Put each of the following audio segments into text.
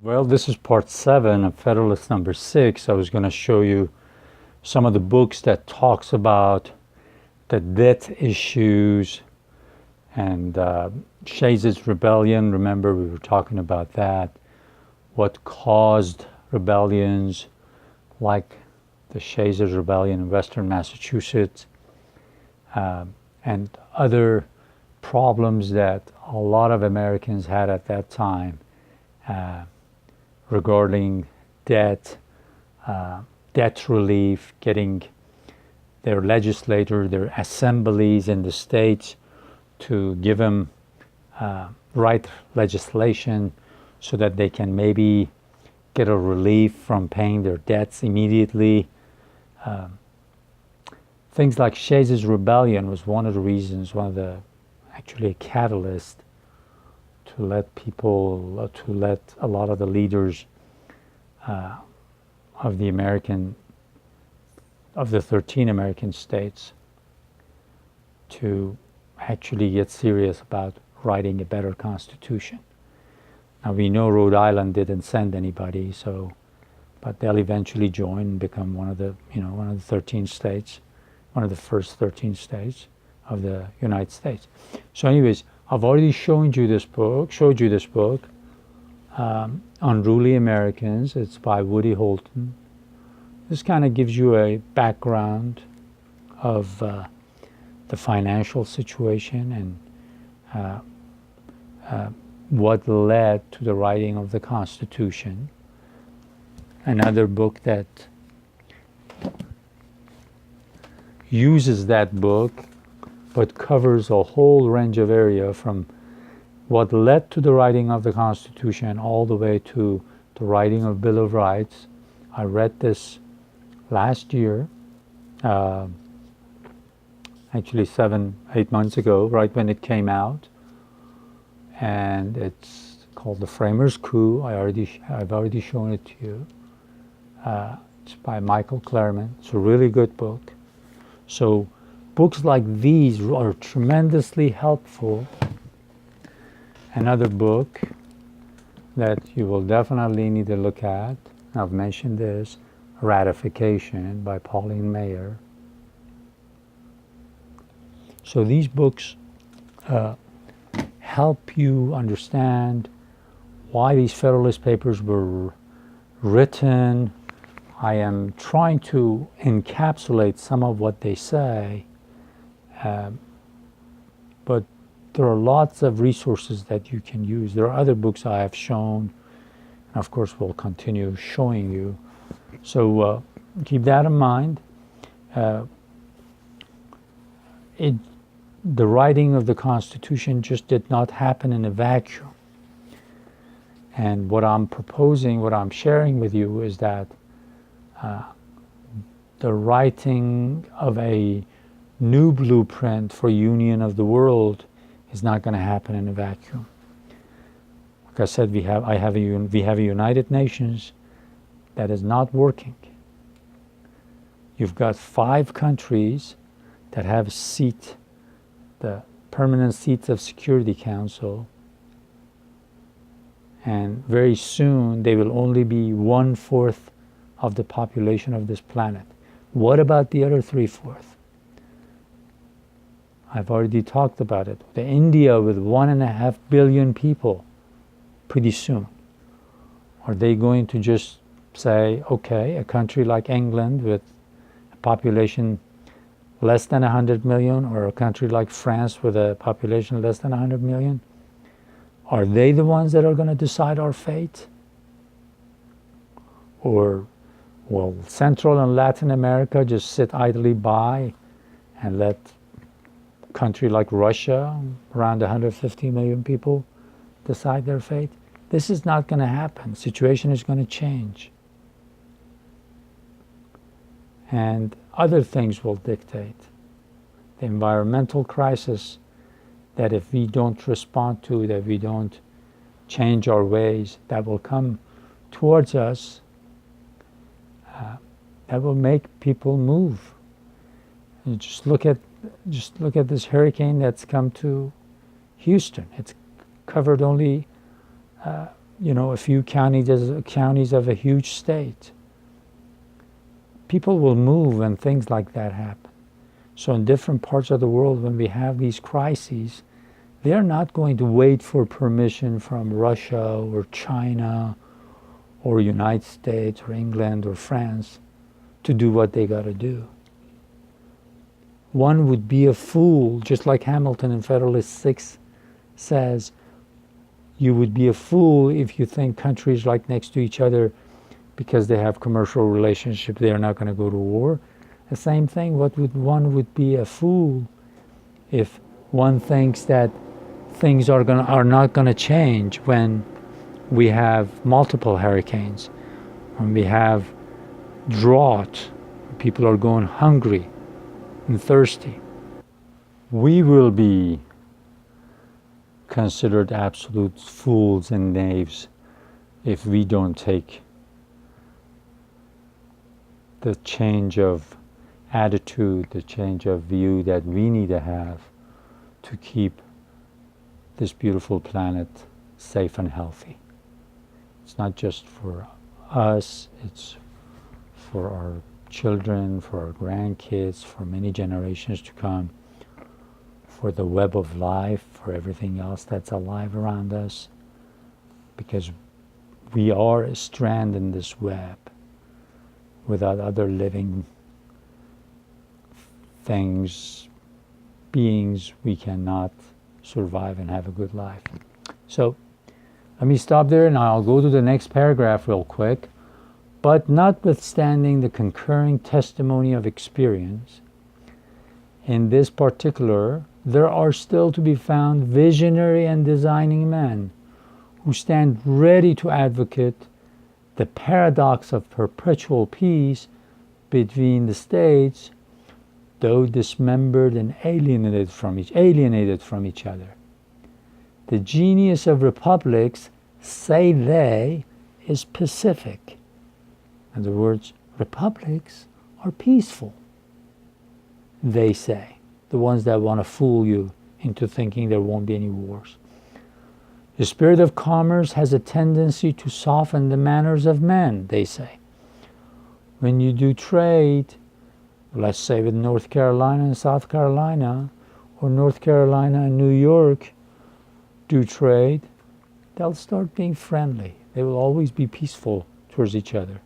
Well, this is part 7 of Federalist number 6. I was going to show you some of the books that talks about the debt issues and Shays' rebellion. Remember, we were talking about that. What caused rebellions like the Shays' rebellion in Western Massachusetts and other problems that a lot of Americans had at that time regarding debt, debt relief, getting their legislature, their assemblies in the states to give them right legislation so that they can maybe get a relief from paying their debts immediately. Things like Shays' rebellion was one of the reasons, actually a catalyst to let a lot of the leaders of the 13 American states to actually get serious about writing a better constitution. Now we know Rhode Island didn't send anybody, but they'll eventually join and become one of the 13 states, one of the first 13 states of the United States. So anyways, I've already showed you this book, Unruly Americans. It's by Woody Holton. This kind of gives you a background of the financial situation and what led to the writing of the Constitution. Another book that uses that book but covers a whole range of area from what led to the writing of the Constitution all the way to the writing of Bill of Rights. I read this last year, actually 7-8 months ago, right when it came out, and it's called The Framers' Coup. I've already shown it to you. It's by Michael Claremont. It's a really good book. So books like these are tremendously helpful. Another book that you will definitely need to look at, I've mentioned this, Ratification by Pauline Maier. So these books help you understand why these Federalist Papers were written. I am trying to encapsulate some of what they say, but there are lots of resources that you can use. There are other books I have shown, and of course we'll continue showing you. So keep that in mind. The writing of the Constitution just did not happen in a vacuum. And what I'm proposing, what I'm sharing with you is that the writing of a new blueprint for union of the world is not going to happen in a vacuum. Like I said, we have a United Nations that is not working. You've got 5 countries that have the permanent seats of Security Council, and very soon they will only be 1/4 of the population of this planet. What about the other 3/4? I've already talked about it. The India with 1.5 billion people pretty soon. Are they going to just say, okay, a country like England with a population less than 100 million, or a country like France with a population less than 100 million, are they the ones that are going to decide our fate? Or will Central and Latin America just sit idly by and let a country like Russia, around 150 million people, decide their fate? This is not going to happen. The situation is going to change. And other things will dictate. The environmental crisis, that if we don't respond to, that we don't change our ways, that will come towards us, that will make people move. And just look at this hurricane that's come to Houston. It's covered only a few counties of a huge state. People will move when things like that happen. So in different parts of the world, when we have these crises, they're not going to wait for permission from Russia or China or United States or England or France to do what they got to do. One would be a fool, just like Hamilton in Federalist 6 says, you would be a fool if you think countries right next to each other, because they have commercial relationships, they are not going to go to war. The same thing, one would be a fool if one thinks that things are not going to change when we have multiple hurricanes, when we have drought, people are going hungry and thirsty. We will be considered absolute fools and knaves if we don't take the change of attitude, the change of view that we need to have to keep this beautiful planet safe and healthy. It's not just for us, it's for our children, for our grandkids, for many generations to come, for the web of life, for everything else that's alive around us, because we are a strand in this web. Without other living things, beings, we cannot survive and have a good life. So let me stop there and I'll go to the next paragraph real quick. But notwithstanding the concurring testimony of experience, in this particular, there are still to be found visionary and designing men who stand ready to advocate the paradox of perpetual peace between the states, though dismembered and alienated from each other. The genius of republics, say they, is pacific. In other words, republics are peaceful, they say, the ones that want to fool you into thinking there won't be any wars. The spirit of commerce has a tendency to soften the manners of men, they say. When you do trade, let's say with North Carolina and South Carolina, or North Carolina and New York do trade, they'll start being friendly. They will always be peaceful towards each other.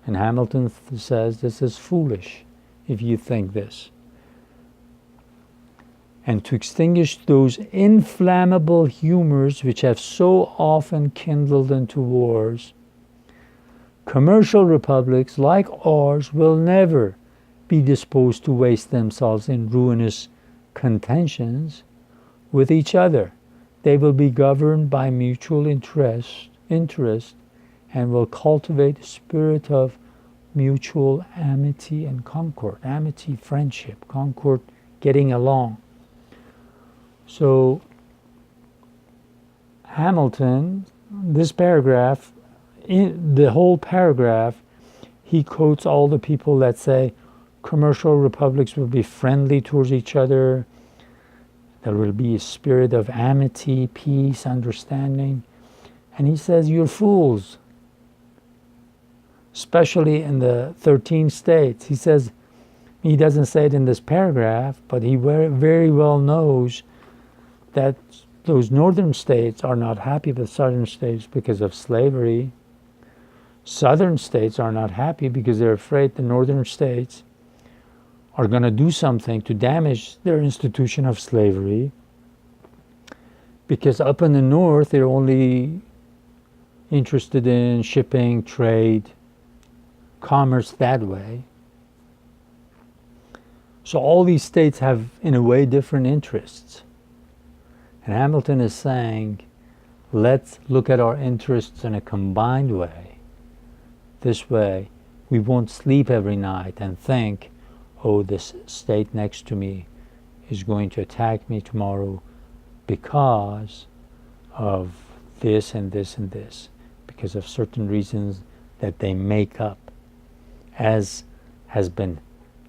And Hamilton says this is foolish if you think this. And to extinguish those inflammable humors which have so often kindled into wars, commercial republics like ours will never be disposed to waste themselves in ruinous contentions with each other. They will be governed by mutual interest and will cultivate a spirit of mutual amity and concord. Amity, friendship, concord, getting along. So Hamilton, this paragraph, in the whole paragraph, he quotes all the people that say commercial republics will be friendly towards each other. There will be a spirit of amity, peace, understanding. And he says, you're fools. Especially in the 13 states. He says, he doesn't say it in this paragraph, but he very well knows that those northern states are not happy with southern states because of slavery. Southern states are not happy because they're afraid the northern states are going to do something to damage their institution of slavery, because up in the north they're only interested in shipping, trade, commerce that way. So all these states have, in a way, different interests. And Hamilton is saying, let's look at our interests in a combined way. This way, we won't sleep every night and think, oh, this state next to me is going to attack me tomorrow because of this and this and this, because of certain reasons that they make up, as has been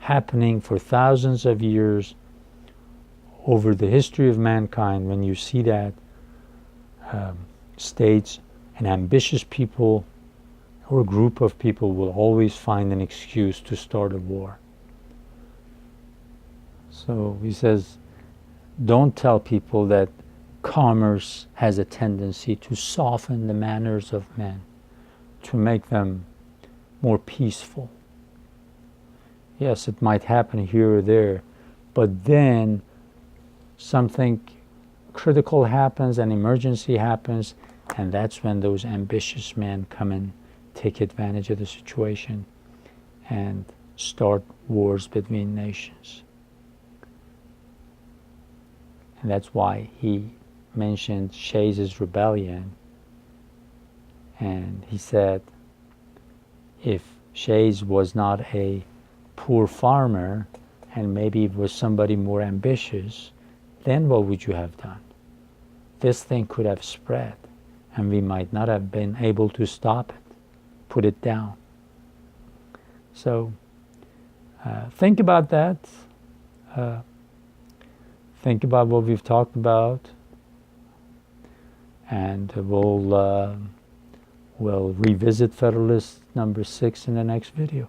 happening for thousands of years over the history of mankind. When you see that states an ambitious people or a group of people will always find an excuse to start a war. So he says, don't tell people that commerce has a tendency to soften the manners of men, to make them more peaceful. Yes, it might happen here or there, but then something critical happens, an emergency happens, and that's when those ambitious men come and take advantage of the situation and start wars between nations. And that's why he mentioned Shays' rebellion. And he said, if Shays was not a poor farmer and maybe was somebody more ambitious, then what would you have done? This thing could have spread, and we might not have been able to stop it, put it down. So think about that. Think about what we've talked about, and we'll revisit Federalist number 6 in the next video.